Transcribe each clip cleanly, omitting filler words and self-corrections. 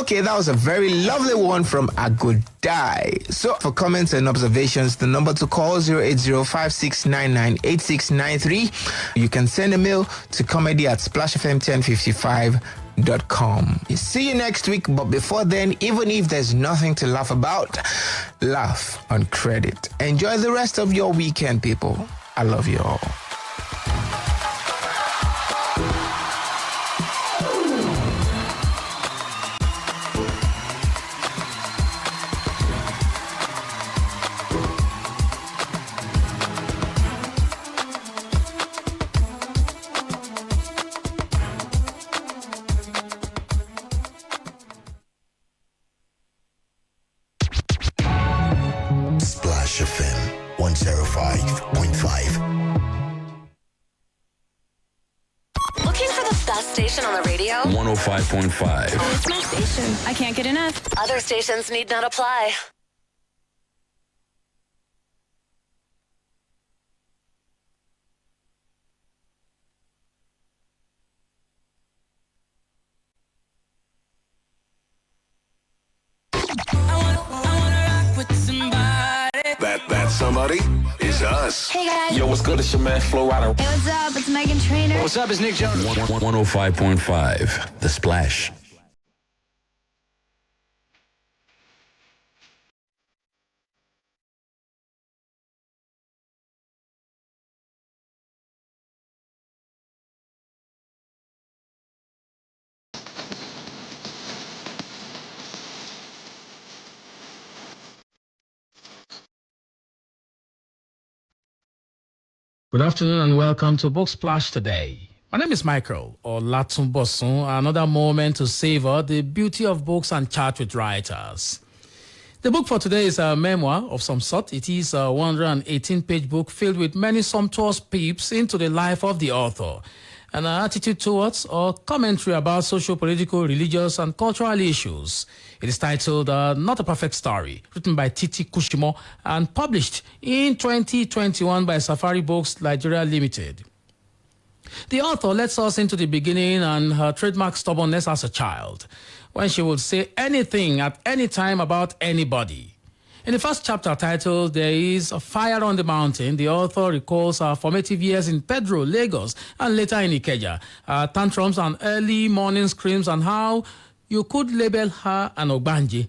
Okay, that was a very lovely one from Agudai. So for comments and observations, the number to call 08056998693. You can send a mail to comedy@splashfm1055.com. See you next week, but before then, even if there's nothing to laugh about, laugh on credit. Enjoy the rest of your weekend, people. I love you all. Splash FM 105.5. Looking for the best station on the radio? 105.5. It's my station. I can't get enough. Other stations need not apply. That somebody is us. Hey guys. Yo, what's good? It's your man Flo Rida. Hey, what's up? It's Megan Trainor. What's up? It's Nick Jonas. 105.5. The Splash. Good afternoon and welcome to Book Splash today. My name is Micheal Olatunbosun. Another moment to savor the beauty of books and chat with writers. The book for today is a memoir of some sort. It is a 118-page book filled with many sumptuous peeps into the life of the author, an attitude towards or commentary about social, political, religious, and cultural issues. It is titled Not a Perfect Story, written by Titi Kushimo and published in 2021 by Safari Books Nigeria Limited. The author lets us into the beginning and her trademark stubbornness as a child, when she would say anything at any time about anybody. In the first chapter titled There is a Fire on the Mountain, the author recalls her formative years in Pedro, Lagos, and later in Ikeja, tantrums and early morning screams, and how you could label her an Ogbanje.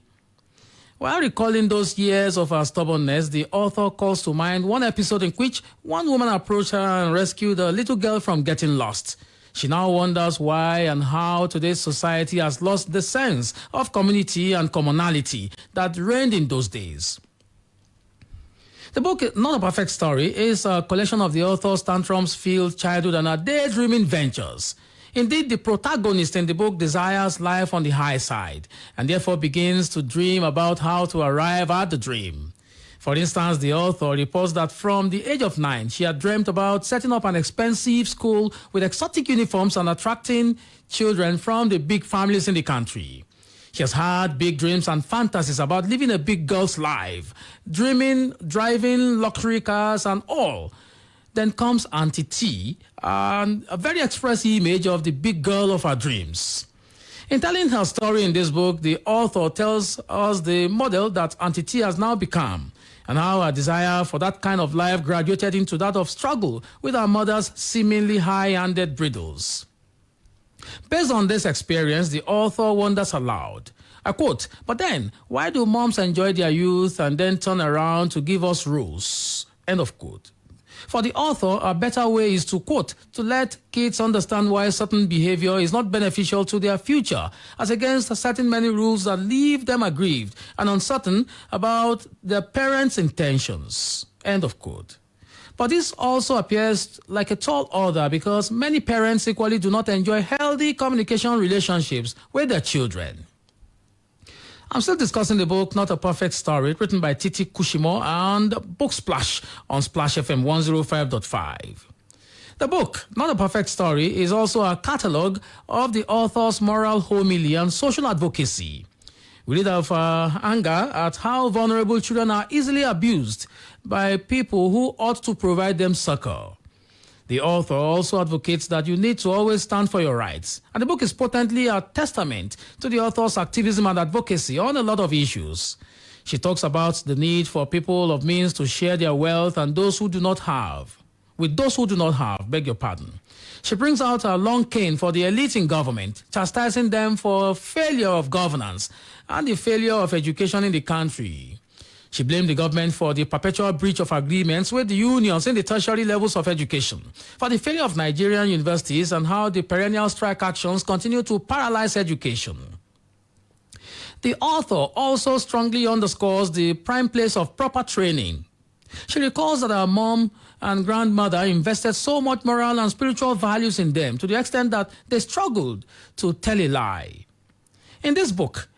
While recalling those years of her stubbornness, the author calls to mind one episode in which one woman approached her and rescued a little girl from getting lost. She now wonders why and how today's society has lost the sense of community and commonality that reigned in those days. The book, Not a Perfect Story, is a collection of the author's tantrums-filled childhood and her daydreaming ventures. Indeed, the protagonist in the book desires life on the high side and therefore begins to dream about how to arrive at the dream. For instance, the author reports that from the age of 9, she had dreamt about setting up an expensive school with exotic uniforms and attracting children from the big families in the country. She has had big dreams and fantasies about living a big girl's life, dreaming, driving luxury cars and all. Then comes Auntie T, and a very expressive image of the big girl of her dreams. In telling her story in this book, the author tells us the model that Auntie T has now become, and how her desire for that kind of life graduated into that of struggle with her mother's seemingly high-handed bridles. Based on this experience, the author wonders aloud. I quote, "But then, why do moms enjoy their youth and then turn around to give us rules?" End of quote. For the author, a better way is to, quote, "to let kids understand why certain behavior is not beneficial to their future, as against certain many rules that leave them aggrieved and uncertain about their parents' intentions." End of quote. But this also appears like a tall order because many parents equally do not enjoy healthy communication relationships with their children. I'm still discussing the book, Not a Perfect Story, written by Titi Kushimo and Book Splash on Splash FM 105.5. The book, Not a Perfect Story, is also a catalogue of the author's moral homily and social advocacy. We read of anger at how vulnerable children are easily abused by people who ought to provide them succor. The author also advocates that you need to always stand for your rights. And the book is potently a testament to the author's activism and advocacy on a lot of issues. She talks about the need for people of means to share their wealth and those who do not have. With those who do not have, beg your pardon. She brings out a long cane for the elite in government, chastising them for failure of governance and the failure of education in the country. She blamed the government for the perpetual breach of agreements with the unions in the tertiary levels of education, for the failure of Nigerian universities and how the perennial strike actions continue to paralyze education. The author also strongly underscores the prime place of proper training. She recalls that her mom and grandmother invested so much moral and spiritual values in them to the extent that they struggled to tell a lie. In this book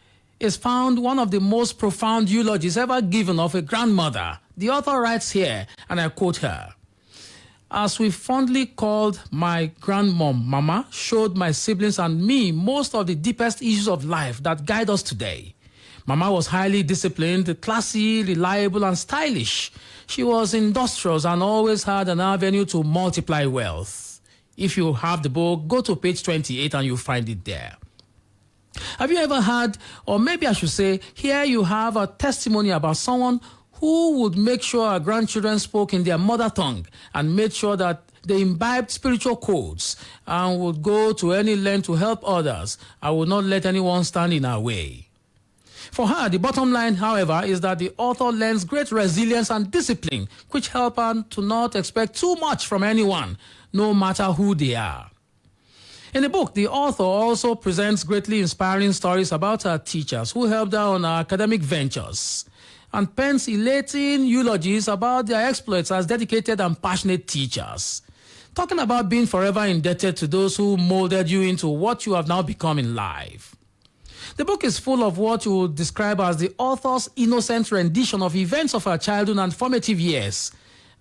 is found one of the most profound eulogies ever given of a grandmother. The author writes here, and I quote her, "As we fondly called my grandmom, Mama showed my siblings and me most of the deepest issues of life that guide us today. Mama was highly disciplined, classy, reliable, and stylish. She was industrious and always had an avenue to multiply wealth." If you have the book, go to page 28 and you'll find it there. Have you ever had, or maybe I should say, here you have a testimony about someone who would make sure our grandchildren spoke in their mother tongue and made sure that they imbibed spiritual codes and would go to any length to help others and would not let anyone stand in our way? For her, the bottom line, however, is that the author lends great resilience and discipline, which help her to not expect too much from anyone, no matter who they are. In the book, the author also presents greatly inspiring stories about her teachers who helped her on her academic ventures and pens elating eulogies about their exploits as dedicated and passionate teachers, talking about being forever indebted to those who molded you into what you have now become in life. The book is full of what you would describe as the author's innocent rendition of events of her childhood and formative years.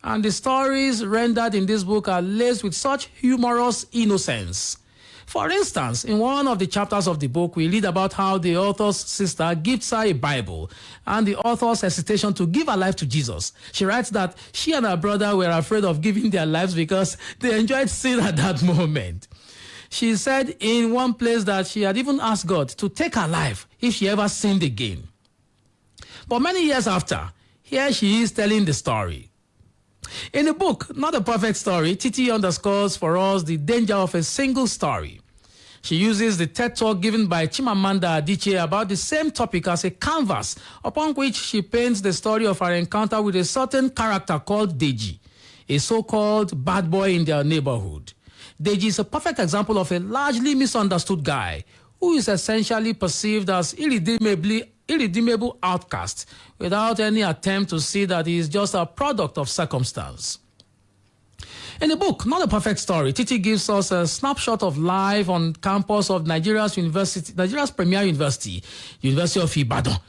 And the stories rendered in this book are laced with such humorous innocence. For instance, in one of the chapters of the book, we read about how the author's sister gives her a Bible and the author's hesitation to give her life to Jesus. She writes that she and her brother were afraid of giving their lives because they enjoyed sin at that moment. She said in one place that she had even asked God to take her life if she ever sinned again. But many years after, here she is telling the story. In the book, Not a Perfect Story, Titi underscores for us the danger of a single story. She uses the TED Talk given by Chimamanda Adichie about the same topic as a canvas upon which she paints the story of her encounter with a certain character called Deji, a so-called bad boy in their neighborhood. Deji is a perfect example of a largely misunderstood guy who is essentially perceived as irredeemable outcast without any attempt to see that he is just a product of circumstance. In the book, Not a Perfect Story, Titi gives us a snapshot of life on campus of Nigeria's premier university, University of Ibadan.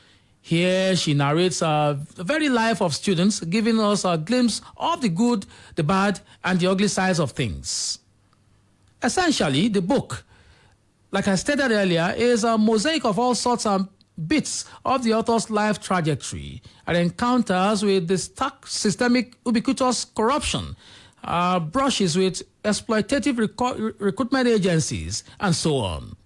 Here she narrates the very life of students, giving us a glimpse of the good, the bad, and the ugly sides of things. Essentially, the book, like I stated earlier, is a mosaic of all sorts of bits of the author's life trajectory and encounters with the stark systemic ubiquitous corruption, brushes with exploitative recruitment agencies, and so on.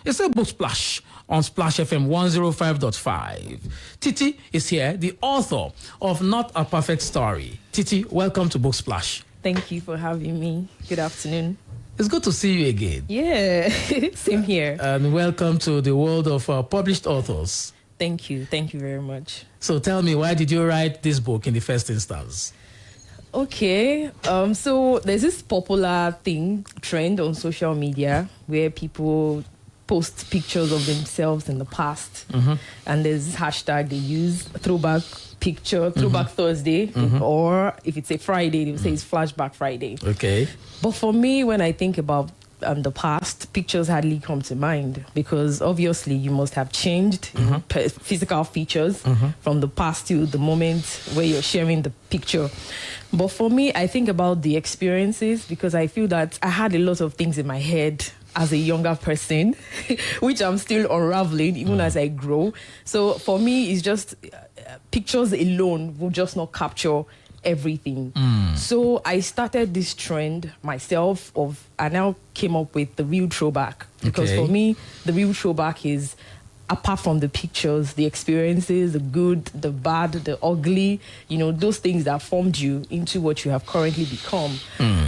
It's a book splash on Splash FM 105.5. Titi is here, the author of Not a Perfect Story. Titi, welcome to Book Splash. Thank you for having me. Good afternoon. It's good to see you again. Yeah, same here. And welcome to the world of published authors. Thank you. Thank you very much. So tell me, why did you write this book in the first instance? Okay, so there's this popular trend on social media where people post pictures of themselves in the past. Mm-hmm. And there's this hashtag they use, throwback Thursday, or if it's a Friday, they will say it's Flashback Friday. Okay. But for me, when I think about the past, pictures hardly come to mind because obviously you must have changed physical features from the past to the moment where you're sharing the picture. But for me, I think about the experiences because I feel that I had a lot of things in my head as a younger person, which I'm still unraveling even as I grow. So for me, it's just pictures alone will just not capture everything. So I started this trend myself I now came up with the real throwback, because for me, the real throwback is, apart from the pictures, the experiences, the good, the bad, the ugly, those things that formed you into what you have currently become.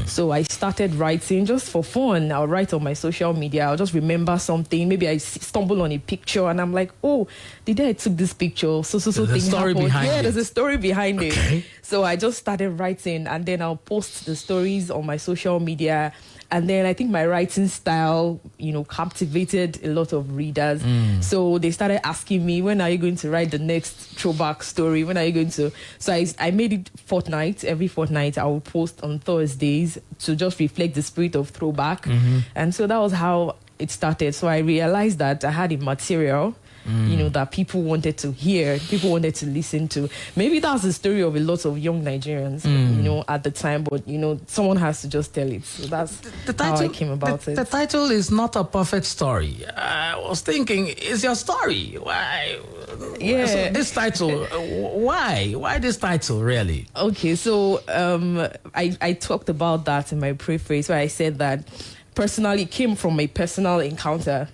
So I started writing just for fun. I'll write on my social media. I'll just remember something. Maybe I stumble on a picture and I'm like, oh, the day I took this picture, so thing happened. There's a story behind it. So I just started writing, and then I'll post the stories on my social media. And then I think my writing style, captivated a lot of readers. So they started asking me, when are you going to write the next throwback story? When are you going to? So I made it every fortnight. I will post on Thursdays to just reflect the spirit of throwback. And so that was how it started. So I realized that I had a material, that people wanted to hear, people wanted to listen to. Maybe that's the story of a lot of young Nigerians, at the time, but, someone has to just tell it. So that's how I came about it. The title is not a perfect story. I was thinking, it's your story. Why? Yeah. So this title, why? Why this title, really? Okay, so I talked about that in my preface, where I said that personally, it came from a personal encounter,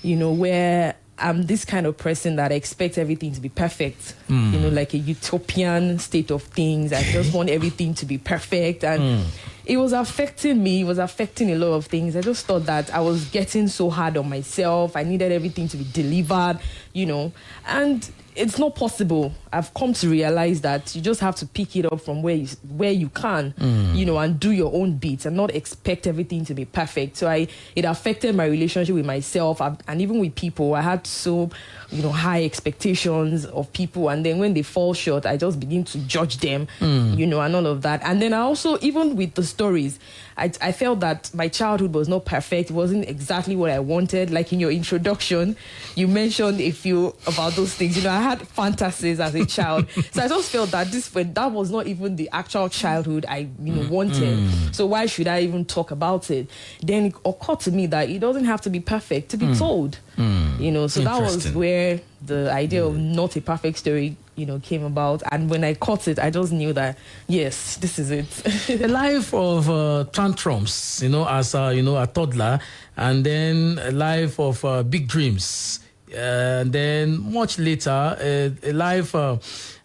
where I'm this kind of person that expects everything to be perfect, like a utopian state of things. I just want everything to be perfect. And it was affecting me. It was affecting a lot of things. I just thought that I was getting so hard on myself. I needed everything to be delivered, and it's not possible. I've come to realize that you just have to pick it up from where you can, and do your own bit and not expect everything to be perfect. So it affected my relationship with myself and even with people. I had so, high expectations of people, and then when they fall short, I just begin to judge them, and all of that. And then I also, even with the stories, I felt that my childhood was not perfect. It wasn't exactly what I wanted. Like in your introduction, you mentioned a few about those things. I had fantasies as a child. So I just felt that that was not even the actual childhood I wanted. So why should I even talk about it? Then it occurred to me that it doesn't have to be perfect to be told. So that was where the idea of not a perfect story came about. And when I caught it, I just knew that, yes, this is it. A life of tantrums, as a toddler, and then a life of big dreams. And then much later, a life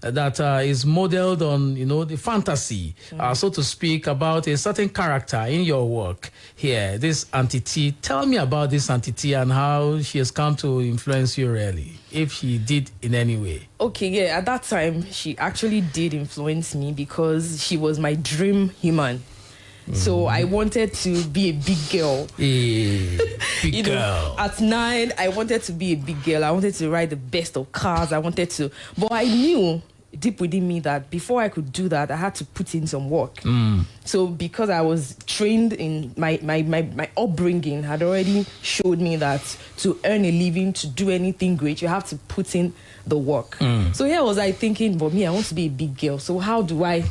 that is modeled on, the fantasy, so to speak, about a certain character in your work here, this Auntie T. Tell me about this Auntie T and how she has come to influence you, really, if she did in any way. Okay, yeah, at that time, she actually did influence me because she was my dream human. So I wanted to be a big girl. Big girl. At 9, I wanted to be a big girl. I wanted to ride the best of cars. But I knew deep within me that before I could do that, I had to put in some work. So because I was trained in my upbringing had already showed me that to earn a living, to do anything great, you have to put in the work. So here was I thinking, but me, I want to be a big girl. So how do I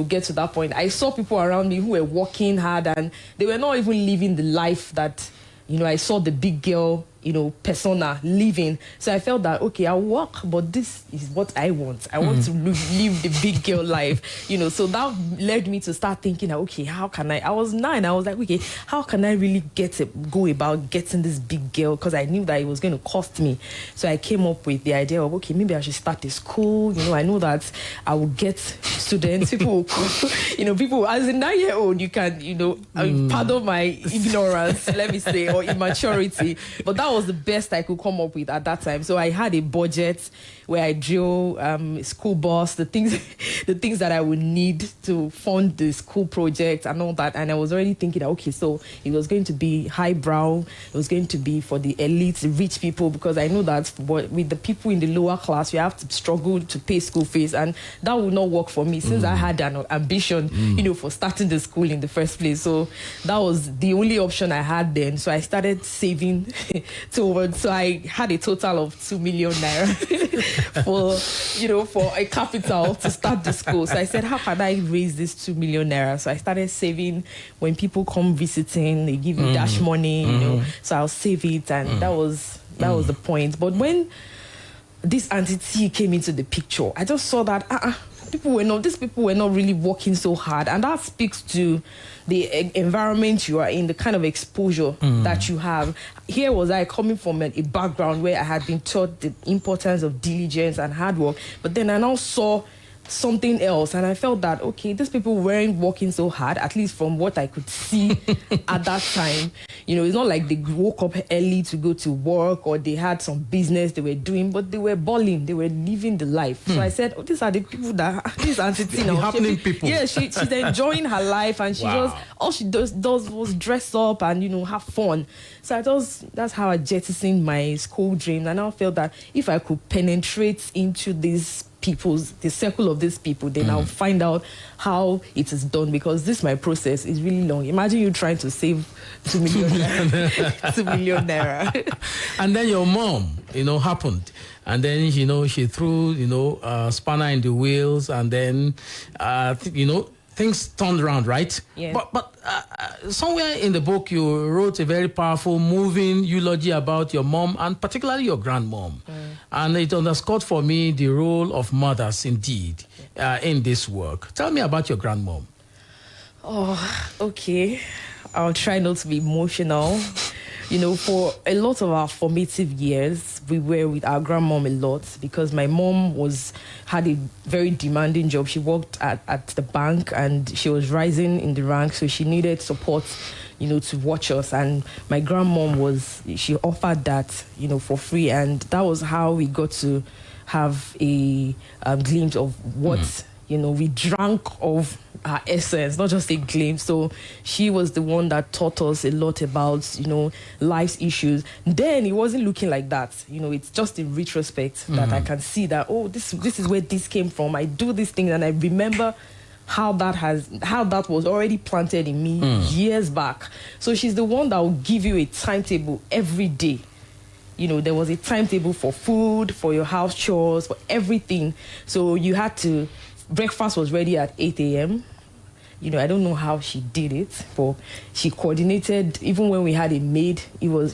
get to that point? I saw people around me who were working hard and they were not even living the life that, I saw the big girl, persona living. So I felt that, okay, I'll work, but this is what I want. I want to live the big girl life, So that led me to start thinking, okay, how can I was 9. I was like, okay, how can I really go about getting this big girl? Because I knew that it was going to cost me. So I came up with the idea of, okay, maybe I should start a school. I know that I will get students. People, people as a 9-year-old, you can, pardon my ignorance, let me say, or immaturity. But that was the best I could come up with at that time. So I had a budget where I drew a school bus, the things that I would need to fund the school project and all that. And I was already thinking, okay, so it was going to be highbrow. It was going to be for the elites, the rich people, because I know that with the people in the lower class, you have to struggle to pay school fees. And that would not work for me since I had an ambition, for starting the school in the first place. So that was the only option I had then. So I started saving so I had a total of 2 million naira for a capital to start the school. So I said, how can I raise this 2 million naira? So I started saving. When people come visiting, they give me dash money, so I'll save it, and that was the point. But when this Auntie T came into the picture, I just saw that these people were not really working so hard. And that speaks to the environment you are in, the kind of exposure that you have. Here was I coming from a background where I had been taught the importance of diligence and hard work, but then I now saw something else, and I felt that, okay, these people weren't working so hard, at least from what I could see at that time. It's not like they woke up early to go to work or they had some business they were doing, but they were balling, they were living the life. So I said, these are the people this Auntie Tina, happening people. Yeah, she's enjoying her life, and she just, all she does was dress up and have fun. So that's how I jettisoned my school dream, and I felt that if I could penetrate into the circle of these people, then I'll find out how it is done, because my process is really long. Imagine you trying to save 2 million naira. 2 million naira. And then your mom, happened. And then, she threw, spanner in the wheels, and then, things turned around, right? Yeah. But somewhere in the book, you wrote a very powerful, moving eulogy about your mom, and particularly your grandmom. And it underscored for me the role of mothers, indeed, in this work. Tell me about your grandmom. Oh, okay. I'll try not to be emotional. For a lot of our formative years, we were with our grandmom a lot, because my mom had a very demanding job. She worked at the bank, and she was rising in the ranks, so she needed support, to watch us. And my grandmom she offered that, for free, and that was how we got to have a glimpse of what, we drank of her essence, not just a glimpse. So she was the one that taught us a lot about, life's issues. Then it wasn't looking like that. It's just in retrospect that I can see that, this is where this came from. I do these things, and I remember how that was already planted in me years back. So she's the one that will give you a timetable every day. There was a timetable for food, for your house chores, for everything. So breakfast was ready at 8 a.m. I don't know how she did it, but she coordinated. Even when we had a maid,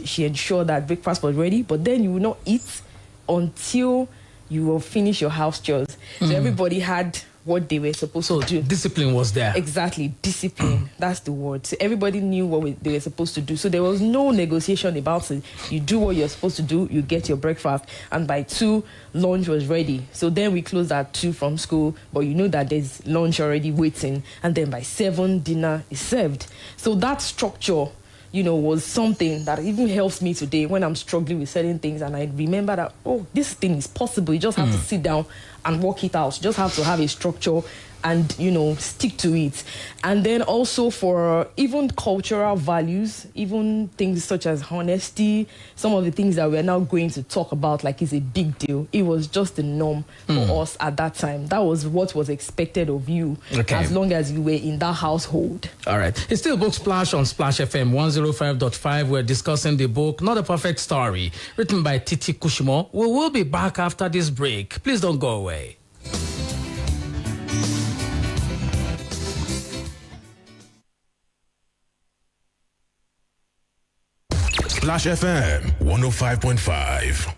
she ensured that breakfast was ready, but then you will not eat until you will finish your house chores. So everybody had what they were supposed to do. Discipline was there. Exactly, discipline. That's the word. So everybody knew what they were supposed to do. So there was no negotiation about it. You do what you're supposed to do, you get your breakfast, and by 2, lunch was ready. So then we closed at 2 from school, but that there's lunch already waiting, and then by 7, dinner is served. So that structure, was something that even helps me today when I'm struggling with certain things, and I remember that, this thing is possible. You just have to sit down and work it out. You just have to have a structure and, stick to it. And then also for even cultural values, even things such as honesty, some of the things that we're now going to talk about, like, is a big deal. It was just the norm for us at that time. That was what was expected of you, as long as you were in that household. All right. It's still Book Splash on Splash FM 105.5. We're discussing the book, Not a Perfect Story, written by Titi Kushimo. We will be back after this break. Please don't go away. Splash FM 105.5.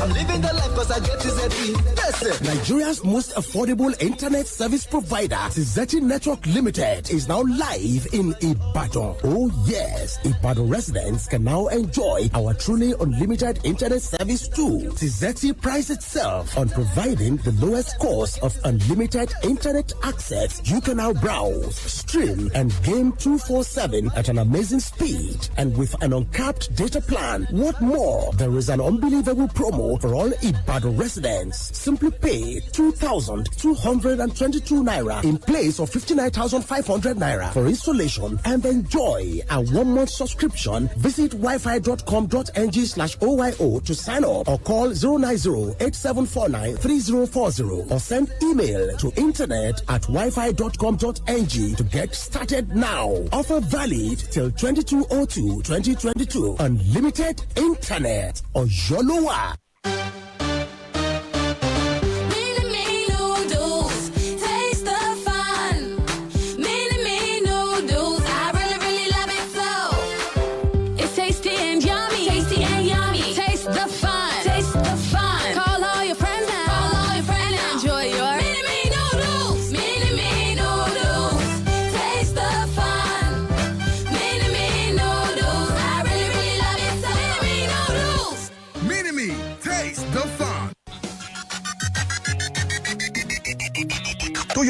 I'm living the life because I get Tizeti. Yes, sir. Nigeria's most affordable internet service provider, Tizeti Network Limited, is now live in Ibadan. Oh yes, Ibadan residents can now enjoy our truly unlimited internet service too. Tizeti prides itself on providing the lowest cost of unlimited internet access. You can now browse, stream, and game 24/7 at an amazing speed and with an uncapped data plan. What more? There is an unbelievable promo for all Ibadan residents. Simply pay 2,222 naira in place of 59,500 naira for installation and enjoy a 1-month subscription. Visit wifi.com.ng/OYO to sign up or call 090-8749-3040 or send email to internet@wifi.com.ng to get started now. Offer valid till 22/02/2022. Unlimited internet or Yolowa.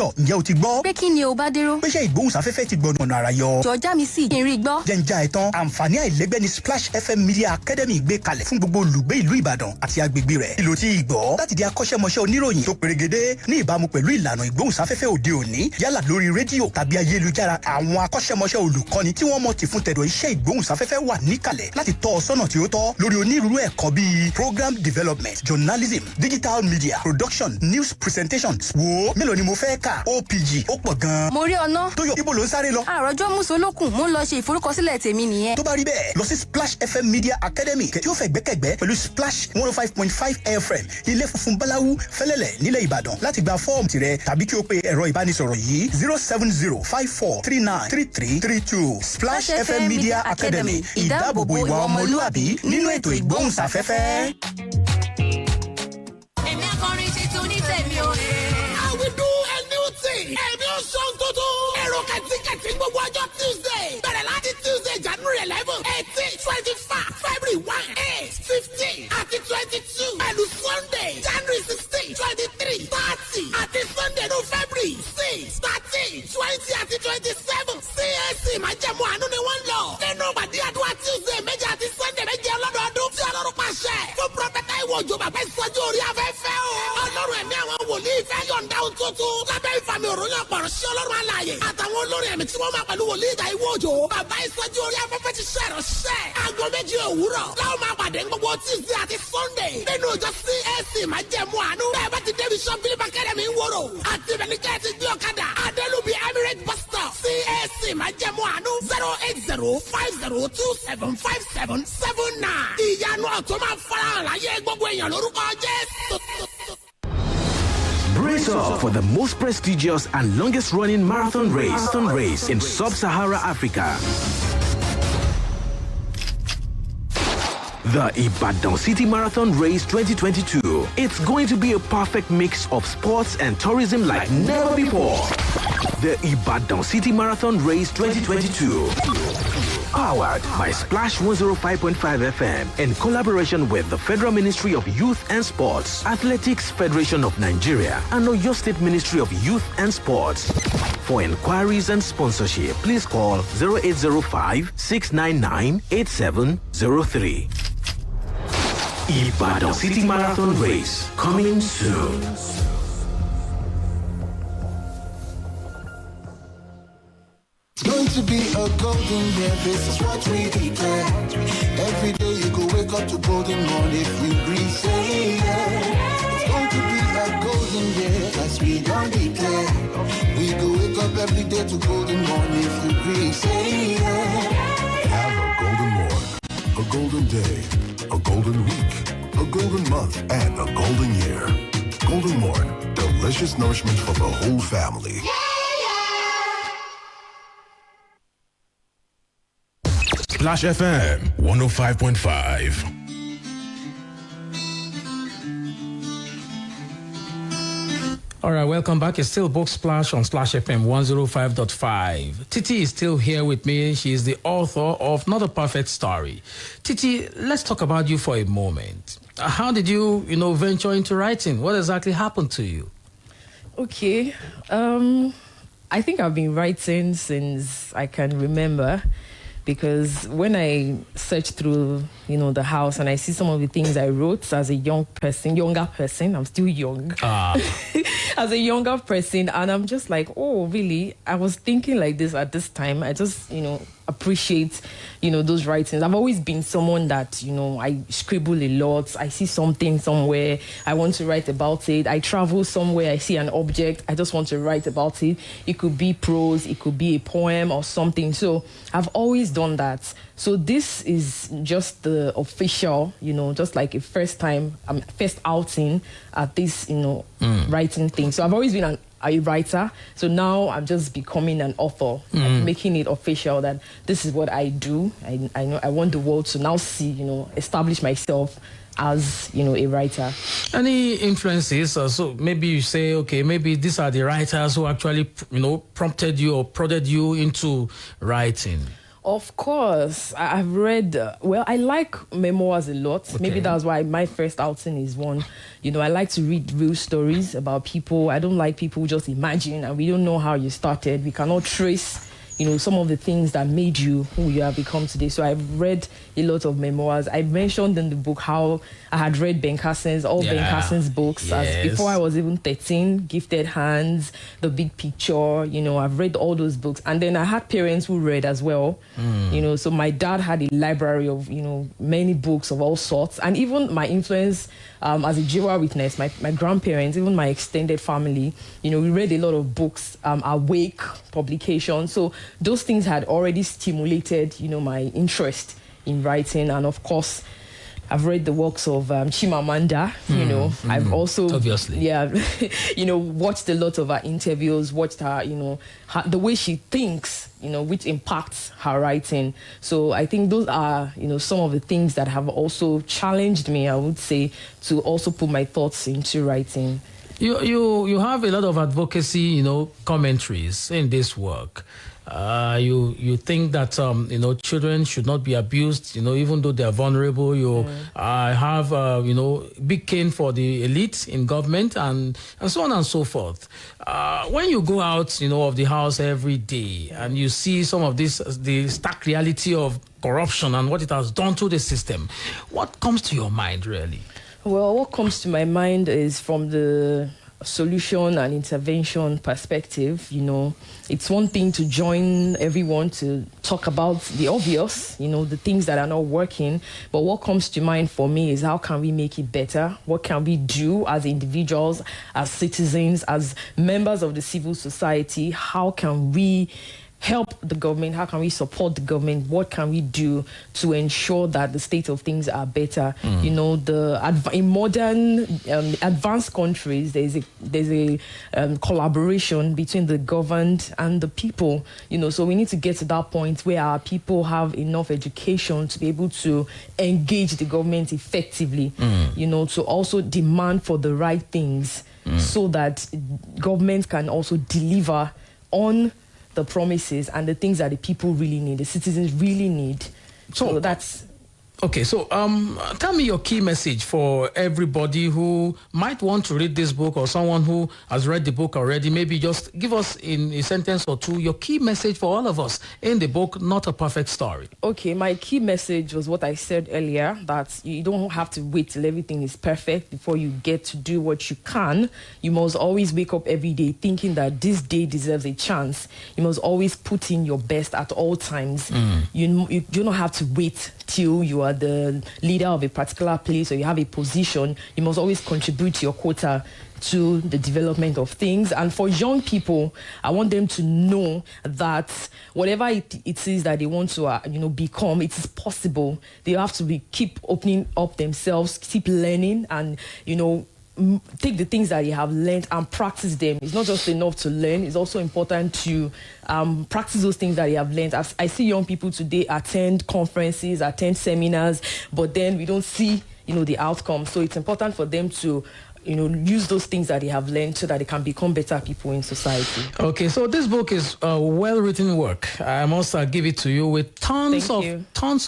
Táyọ̀, ǹjẹ́ o ti gbọ́? Pé kí ni o bá dérò? Péṣẹ́ ìgbóhùnsáfẹ́fẹ́ ti gbọdọ̀ ọ̀nà àrà yọ. Jọ̀ọ́ mi sì kí n rí gbọ́. Jẹ́njá ẹ̀tàn àǹfààní àìlẹ́gbẹ́ ni Splash FM Media Academy gbé kalẹ̀ fún gbogbo olùgbé ìlú Ìbàdàn àti agbègbè rẹ̀. Ìlò tí ìgbọ́ láti di akọ́ṣẹ́mọṣẹ́ oníròyìn tó perégedé ní ìbámu pẹ̀lú ìlànà ìgbóhùnsáfẹ́fẹ́ òde òní yálà lórí rédíò tàbí ayélujára. Àwọn akọ́ṣẹ́mọṣẹ́ olùkọ́ni tí wọ́n mọ̀ ti fún tẹ̀dọ̀ iṣẹ́ ìgbóhùnsáfẹ́fẹ́ wà níkàlẹ̀ láti tọ́ ọ sọ́nà tí ó tọ́ lórí onírúurú ẹ̀kọ́ bíi program development, journalism, digital media, production, news presentations. Wo mélòó ni mo fẹ́ kà? OPG ó pọ̀ gan-an. Mo rí ọ̀nà. Tóyọ̀ ibo ló ń sáré lọ? Àròjọ Musolókun mo ń lọ ṣe ìforúkọsílẹ̀ tèmi nìyẹn. Tó bá rí bẹ́ẹ̀ lọ sí Splash FM Media Academy tí ó fẹ́ gbẹ́kẹ̀gbẹ́ pẹ̀lú Splash 105.5 FM ilé funfun báláwú fẹ́lẹ́lẹ̀ nílẹ̀ Ìbàdàn láti gba fọ́ọ̀mù tirẹ̀ tàbí kí o pe ẹ̀rọ ìbánisọ̀rọ̀ yìí 07054393332. Splash FM Media Academy ìdáàbòbò ìwà ọmọlúwàbí nínú ètò ìgbóhùnsáfẹ́fẹ́. Èmi akọrin tuntun ní tèmi o. I will do a new thing. Èmi ò sọ tuntun. Èrò kẹ̀tíkẹ̀tí gbogbo ọjọ́ Tuesday. Bẹ̀rẹ̀ láti Tuesday January 11, 18, 25, February 1, 8, 15 àti 22. Pẹ̀lú Sunday January 16, 23, 30 àti Sunday no February 6, 13, 20 àti 27. CAC májẹ̀mú àánú ni wọ́n lọ. Nínú ìpàdé àdúrà Tuesday méje àti Sunday méje ọlọ́dọọdún tí Ọlọ́run pàṣẹ. Fún Prọfẹ̀tà Ìwọ̀jọ̀ bàbá ìsọjí orí afẹ́fẹ́ o. Ọlọ́run ẹ̀mí àwọn wòlíì fẹ́ yọ̀ǹda ohun tuntun. Lábẹ́ ìfàmì òròyìn ọ̀pọ̀rọ̀ sí Ọlọ́run alààyè. Àtàwọn olórin ẹ̀mí tí wọ́n máa pẹ̀lú wòlíì ìgbà Ìwọ̀jọ̀. Bàbá ìsọjí orí afẹ́fẹ́ ti ṣe ìránṣẹ́. Aago méjì òwúrọ̀. Láwọn máa pàdé gbogbo Tuesday àti Sunday. Nínú ìjọ CAC májẹ̀mú àánú. Bẹ́ẹ̀ bá ti débi Ṣọ́ Bílíbà Academy ń wòrò. Àti ìbẹ̀nìkẹ́ ti gbé ọ̀kadà. Adélúbi Emirates bus stop. CAC májẹ̀mú àánú. 08050275779. Ìyanu ọ̀tún máa farahàn láyé gbogbo èèyàn lórúkọ Jésù. Brace up for the most prestigious and longest running marathon race in sub-Sahara Africa. The Ibadan City Marathon Race 2022. It's going to be a perfect mix of sports and tourism like never before. The Ibadan City Marathon Race 2022. Powered by Splash 105.5 FM in collaboration with the Federal Ministry of Youth and Sports, Athletics Federation of Nigeria, and Oyo State Ministry of Youth and Sports. For inquiries and sponsorship, please call 0805-699-8703. Ibadan City Marathon Race, coming soon. It's going to be a golden year, this is what we declare. Every day you go wake up to golden morn if you breathe, say yeah. It's going to be a golden year, as we don't declare. We go wake up every day to golden morn if you breathe, say yeah. Have a golden morn, a golden day, a golden week, a golden month, and a golden year. Golden morn, delicious nourishment for the whole family. Splash FM 105.5. All right, welcome back. It's still Book Splash on Splash FM 105.5. Titi is still here with me. She is the author of Not a Perfect Story. Titi, let's talk about you for a moment. How did you, venture into writing? What exactly happened to you? Okay. I think I've been writing since I can remember. Because when I search through, the house and I see some of the things I wrote as a younger person, I'm still young. As a younger person, and I'm just like, oh, really? I was thinking like this at this time. I just, appreciate, those writings. I've always been someone that, I scribble a lot. I see something somewhere, I want to write about it. I travel somewhere, I see an object, I just want to write about it. It could be prose, it could be a poem or something. So I've always done that. So this is just the official, just like a first outing at this, writing thing. So I've always been a writer. So now I'm just becoming an author, making it official that this is what I do. I know I want the world to now see, establish myself as, a writer. Any influences? So maybe you say, okay, maybe these are the writers who actually, prompted you or prodded you into writing. Of course, I've read. I like memoirs a lot. Okay. Maybe that's why my first outing is one. I like to read real stories about people. I don't like people who just imagine, and we don't know how you started. We cannot trace, some of the things that made you who you have become today. So I've read a lot of memoirs. I mentioned in the book how I had read Ben Carson's books before I was even 13, Gifted Hands, The Big Picture. I've read all those books. And then I had parents who read as well. So my dad had a library of, many books of all sorts. And even my influence as a Jehovah's Witness, my grandparents, even my extended family, we read a lot of books, Awake publications. So those things had already stimulated, my interest in writing. And of course, I've read the works of Chimamanda, I've also, obviously, watched a lot of her interviews, watched her, the way she thinks, which impacts her writing. So I think those are, some of the things that have also challenged me, I would say, to also put my thoughts into writing. You have a lot of advocacy, commentaries in this work. You think that children should not be abused, even though they are vulnerable. You have big cane for the elite in government and so on and so forth. When you go out of the house every day and you see some of this, the stark reality of corruption and what it has done to the system, what comes to your mind really? Well, what comes to my mind is from the solution and intervention perspective. It's one thing to join everyone to talk about the obvious, the things that are not working. But what comes to mind for me is how can we make it better? What can we do as individuals, as citizens, as members of the civil society? How can we help the government? How can we support the government? What can we do to ensure that the state of things are better? In modern advanced countries, there's a collaboration between the governed and the people. So we need to get to that point where our people have enough education to be able to engage the government effectively. To also demand for the right things, so that government can also deliver on the promises and the things that the people really need, the citizens really need. So that's... Okay, so tell me your key message for everybody who might want to read this book or someone who has read the book already. Maybe just give us in a sentence or two your key message for all of us in the book, Not a Perfect Story. Okay, my key message was what I said earlier, that you don't have to wait till everything is perfect before you get to do what you can. You must always wake up every day thinking that this day deserves a chance. You must always put in your best at all times. You don't have to wait till you are the leader of a particular place or you have a position. You must always contribute your quota to the development of things. And for young people, I want them to know that whatever it is that they want to become, it is possible. They have to keep opening up themselves, keep learning, and take the things that you have learned and practice them. It's not just enough to learn. It's also important to practice those things that you have learned. I see young people today attend conferences, attend seminars, but then we don't see, the outcome. So it's important for them to use those things that they have learned so that they can become better people in society. Okay, so this book is a well-written work. I must give it to you with tons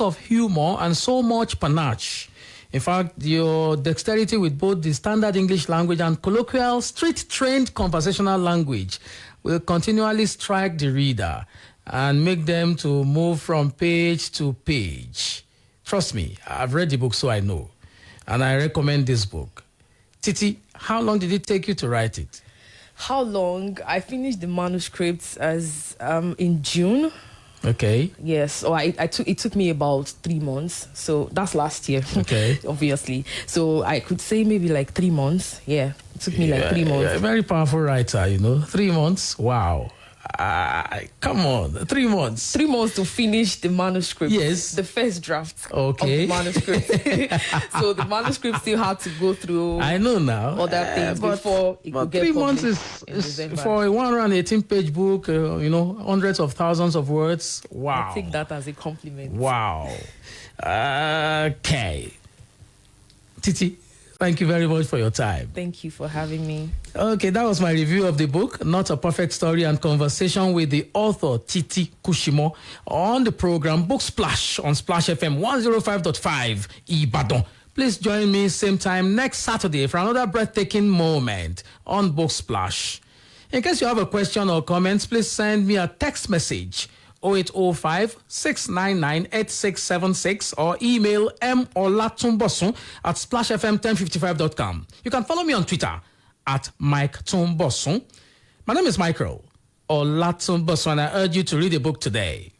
of humor and so much panache. In fact, your dexterity with both the standard English language and colloquial, street-trained conversational language will continually strike the reader and make them to move from page to page. Trust me, I've read the book, so I know. And I recommend this book. Titi, how long did it take you to write it? How long? I finished the manuscript in June. Okay. Yes. So it took me about 3 months. So that's last year. Okay. Obviously. So I could say maybe like 3 months. Yeah. It took me like 3 months. You're a very powerful writer, 3 months. Wow. Come on, 3 months. 3 months to finish the manuscript. Yes. The first draft of the manuscript. So the manuscript still had to go through. I know now. Other things before it could get 3 months is for a 118-page book, hundreds of thousands of words. Wow. I take that as a compliment. Wow. Okay. Titi, Thank you very much for your time. Thank you for having me. Okay, that was my review of the book, Not a Perfect Story, and conversation with the author, Titi Kushimo, on the program Book Splash on Splash FM 105.5 Ibadan. Please join me same time next Saturday for another breathtaking moment on Book Splash. In case you have a question or comments, please send me a text message 0805-699-8676 or email Olatunbosun at splashfm1055.com. You can follow me on Twitter at Mike Tumbosun. My name is Micheal Olatunbosun, and I urge you to read the book today.